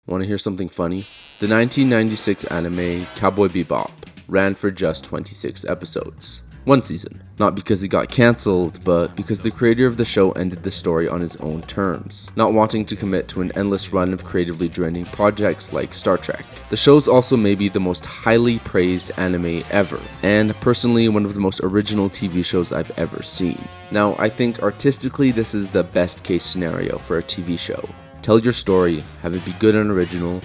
Want to hear something funny? The 1996 anime Cowboy Bebop ran for just 26 episodes. One season. Not because it got cancelled, but because the creator of the show ended the story on his own terms, not wanting to commit to an endless run of creatively draining projects like Star Trek. The show's also maybe the most highly praised anime ever, and personally one of the most original TV shows I've ever seen. Now, I think artistically this is the best case scenario for a TV show. Tell your story, have it be good and original,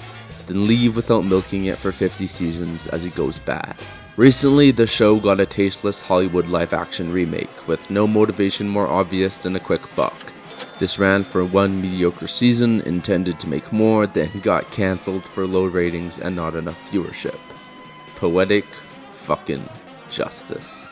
then leave without milking it for 50 seasons as it goes bad. Recently, the show got a tasteless Hollywood live-action remake, with no motivation more obvious than a quick buck. This ran for one mediocre season, intended to make more, then got cancelled for low ratings and not enough viewership. Poetic fucking justice.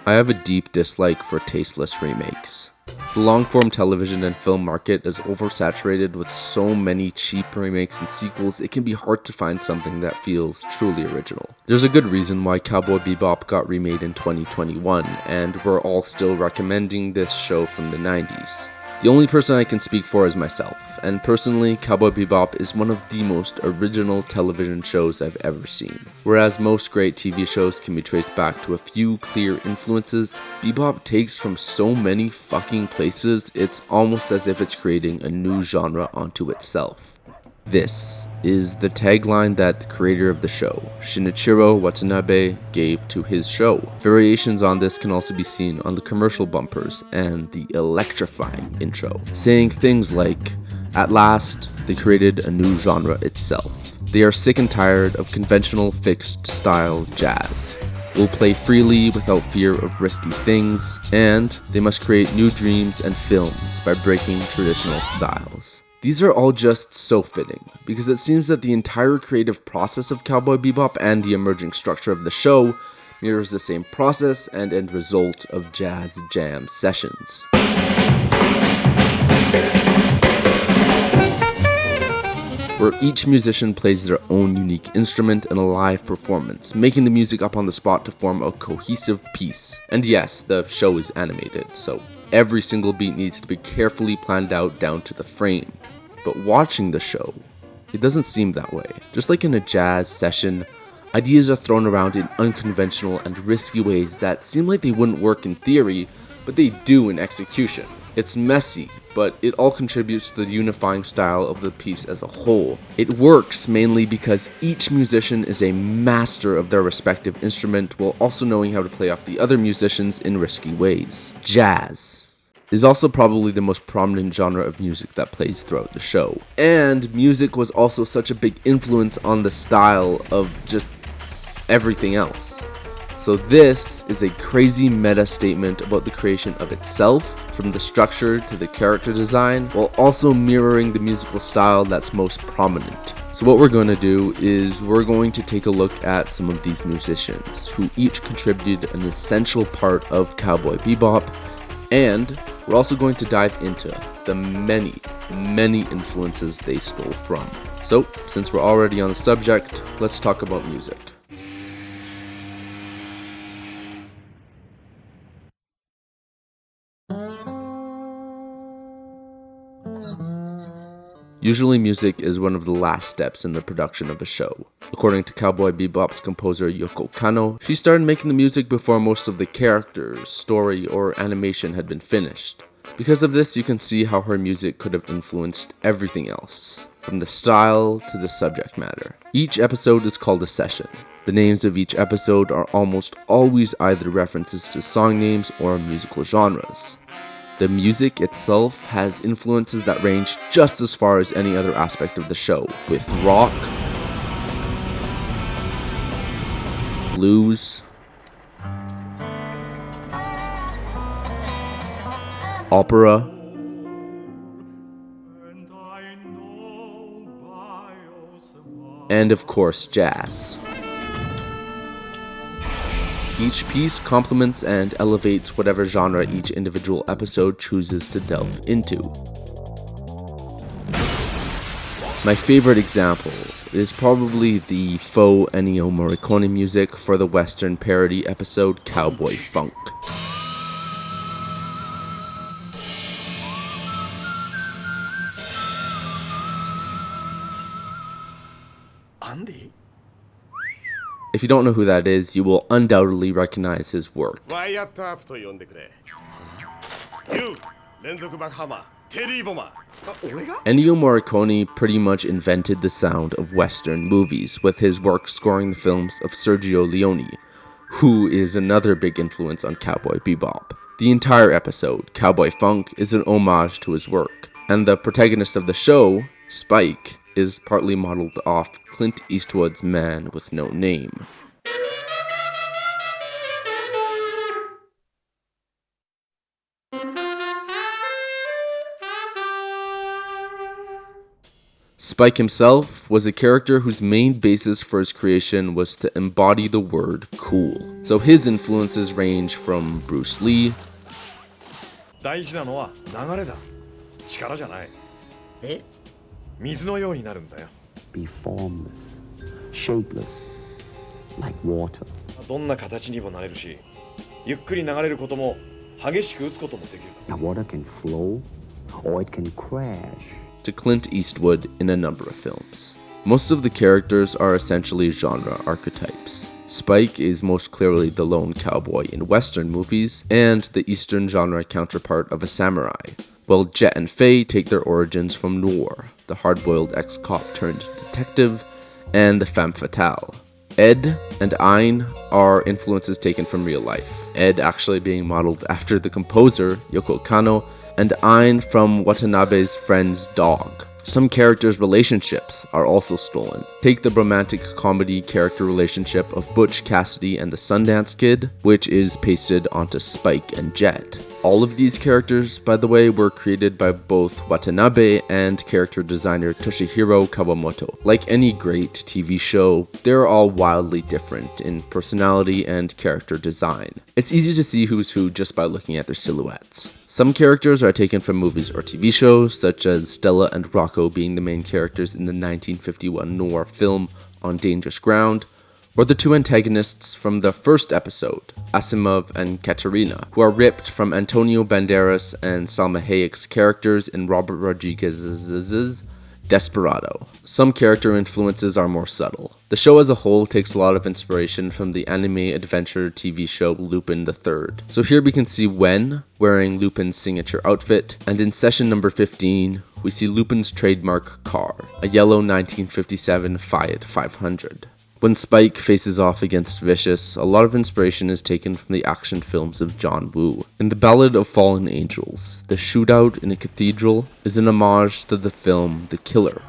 I have a deep dislike for tasteless remakes. The long-form television and film market is oversaturated with so many cheap remakes and sequels, it can be hard to find something that feels truly original. There's a good reason why Cowboy Bebop got remade in 2021, and we're all still recommending this show from the 90s. The only person I can speak for is myself, and personally, Cowboy Bebop is one of the most original television shows I've ever seen. Whereas most great TV shows can be traced back to a few clear influences, Bebop takes from so many fucking places, it's almost as if it's creating a new genre onto itself. This is the tagline that the creator of the show, Shinichiro Watanabe, gave to his show. Variations on this can also be seen on the commercial bumpers and the electrifying intro, saying things like, "At last, they created a new genre itself. They are sick and tired of conventional fixed style jazz. Will play freely without fear of risky things, and they must create new dreams and films by breaking traditional styles." These are all just so fitting, because it seems that the entire creative process of Cowboy Bebop and the emerging structure of the show mirrors the same process and end result of jazz jam sessions. Where each musician plays their own unique instrument in a live performance, making the music up on the spot to form a cohesive piece. And yes, the show is animated, so every single beat needs to be carefully planned out down to the frame. But watching the show, it doesn't seem that way. Just like in a jazz session, ideas are thrown around in unconventional and risky ways that seem like they wouldn't work in theory, but they do in execution. It's messy, but it all contributes to the unifying style of the piece as a whole. It works mainly because each musician is a master of their respective instrument while also knowing how to play off the other musicians in risky ways. Jazz is also probably the most prominent genre of music that plays throughout the show. And music was also such a big influence on the style of just everything else. So this is a crazy meta statement about the creation of itself, from the structure to the character design, while also mirroring the musical style that's most prominent. So what we're going to do is we're going to take a look at some of these musicians who each contributed an essential part of Cowboy Bebop, and we're also going to dive into the many influences they stole from. So, since we're already on the subject, let's talk about music. Usually music is one of the last steps in the production of a show. According to Cowboy Bebop's composer Yoko Kanno, she started making the music before most of the characters, story, or animation had been finished. Because of this, you can see how her music could have influenced everything else, from the style to the subject matter. Each episode is called a session. The names of each episode are almost always either references to song names or musical genres. The music itself has influences that range just as far as any other aspect of the show, with rock, blues, opera, and of course jazz. Each piece complements and elevates whatever genre each individual episode chooses to delve into. My favorite example is probably the faux Ennio Morricone music for the Western parody episode Cowboy Funk. Andy? If you don't know who that is, you will undoubtedly recognize his work. Wyatt Earp と呼んでくれ。You 連続爆ハマーテリーボマー。俺が？ Ennio Morricone pretty much invented the sound of Western movies with his work scoring the films of Sergio Leone, who is another big influence on Cowboy Bebop. The entire episode, Cowboy Funk, is an homage to his work, and the protagonist of the show, Spike, is partly modeled off Clint Eastwood's Man with No Name. Spike himself was a character whose main basis for his creation was to embody the word cool. So his influences range from Bruce Lee, 大事なのは流れだ。力じゃない。え？水のようになるんだよ。Be formless, shapeless, like water. どんな形にもなれるし、ゆっくり流れることも激しく打つこともできる。 Now water can flow or it can crash. to Clint Eastwood in a number of films. Most of the characters are essentially genre archetypes. Spike is most clearly the lone cowboy in Western movies and the Eastern genre counterpart of a samurai, while Jet and Faye take their origins from Noir, the hard-boiled ex-cop turned detective, and the femme fatale. Ed and Ein are influences taken from real life, Ed actually being modeled after the composer Yoko Kanno, and Ein from Watanabe's friend's dog. Some characters' relationships are also stolen. Take the romantic comedy character relationship of Butch Cassidy and the Sundance Kid, which is pasted onto Spike and Jet. All of these characters, by the way, were created by both Watanabe and character designer Toshihiro Kawamoto. Like any great TV show, they're all wildly different in personality and character design. It's easy to see who's who just by looking at their silhouettes. Some characters are taken from movies or TV shows, such as Stella and Rocco being the main characters in the 1951 noir film On Dangerous Ground, or the two antagonists from the first episode, Asimov and Katerina, who are ripped from Antonio Banderas and Salma Hayek's characters in Robert Rodriguez's Desperado. Some character influences are more subtle. The show as a whole takes a lot of inspiration from the anime adventure TV show Lupin III. So here we can see Wen wearing Lupin's signature outfit, and in session number 15, we see Lupin's trademark car, a yellow 1957 Fiat 500. When Spike faces off against Vicious, a lot of inspiration is taken from the action films of John Woo. In The Ballad of Fallen Angels, the shootout in a cathedral is an homage to the film The Killer.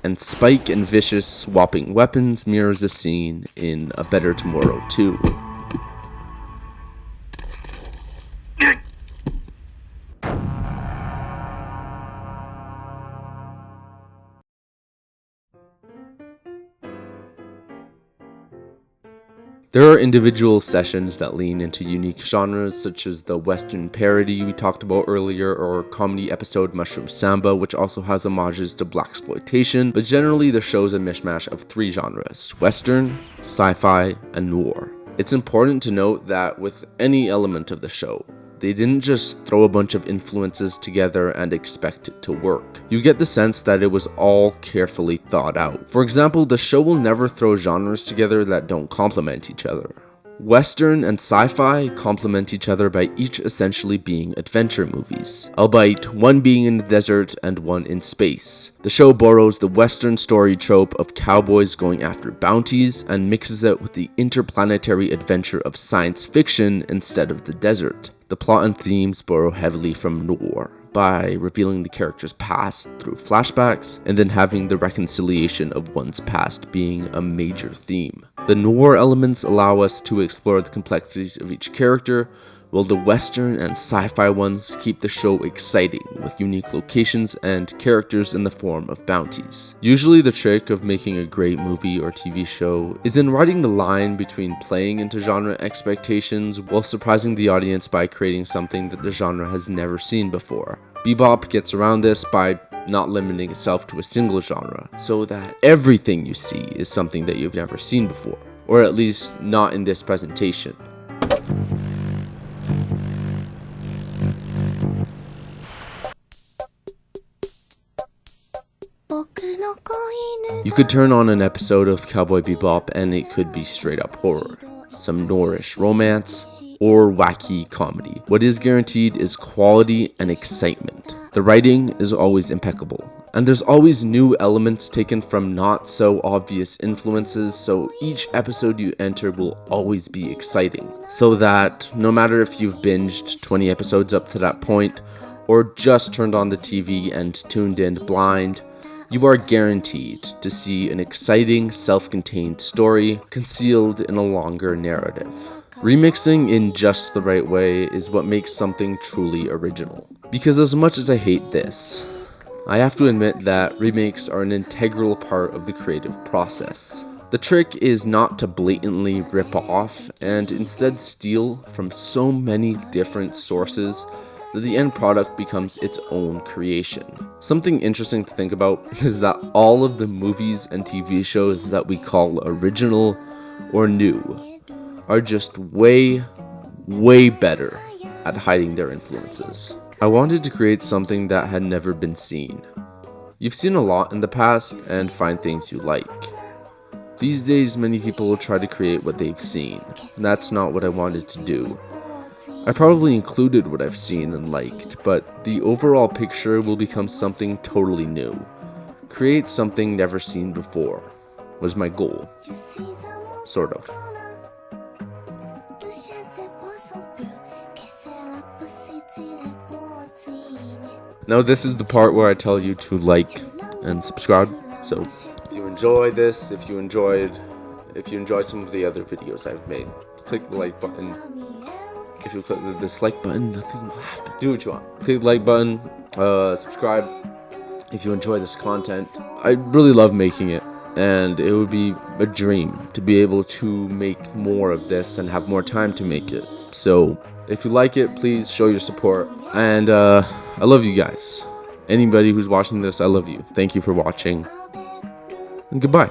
And Spike and Vicious swapping weapons mirrors a scene in A Better Tomorrow 2. There are individual sessions that lean into unique genres, such as the Western parody we talked about earlier, or comedy episode Mushroom Samba, which also has homages to blaxploitation, but generally the show's a mishmash of three genres: Western, sci-fi, and noir. It's important to note that with any element of the show, they didn't just throw a bunch of influences together and expect it to work. You get the sense that it was all carefully thought out. For example, the show will never throw genres together that don't complement each other. Western and sci-fi complement each other by each essentially being adventure movies, albeit one being in the desert and one in space. The show borrows the Western story trope of cowboys going after bounties and mixes it with the interplanetary adventure of science fiction instead of the desert. The plot and themes borrow heavily from noir, by revealing the character's past through flashbacks, and then having the reconciliation of one's past being a major theme. The noir elements allow us to explore the complexities of each character, while the Western and sci-fi ones keep the show exciting with unique locations and characters in the form of bounties. Usually the trick of making a great movie or TV show is in riding the line between playing into genre expectations while surprising the audience by creating something that the genre has never seen before. Bebop gets around this by not limiting itself to a single genre, so that everything you see is something that you've never seen before, or at least not in this presentation. You could turn on an episode of Cowboy Bebop and it could be straight up horror, some noirish romance, or wacky comedy. What is guaranteed is quality and excitement. The writing is always impeccable, and there's always new elements taken from not so obvious influences, so each episode you enter will always be exciting. So that no matter if you've binged 20 episodes up to that point, or just turned on the TV and tuned in blind, you are guaranteed to see an exciting, self-contained story concealed in a longer narrative. Remixing in just the right way is what makes something truly original. Because as much as I hate this, I have to admit that remakes are an integral part of the creative process. The trick is not to blatantly rip off and instead steal from so many different sources that the end product becomes its own creation. Something interesting to think about is that all of the movies and TV shows that we call original or new are just way better at hiding their influences. I wanted to create something that had never been seen. You've seen a lot in the past and find things you like. These days, many people will try to create what they've seen. That's not what I wanted to do. I probably included what I've seen and liked, but the overall picture will become something totally new. Create something never seen before was my goal. Sort of. Now this is the part where I tell you to like and subscribe. So if you enjoy this, if you enjoy some of the other videos I've made, click the like button. If you click the dislike button, nothing will happen. Do what you want. Click the like button, subscribe if you enjoy this content. I really love making it, and it would be a dream to be able to make more of this and have more time to make it. So if you like it, please show your support. And I love you guys. Anybody who's watching this, I love you. Thank you for watching, and goodbye.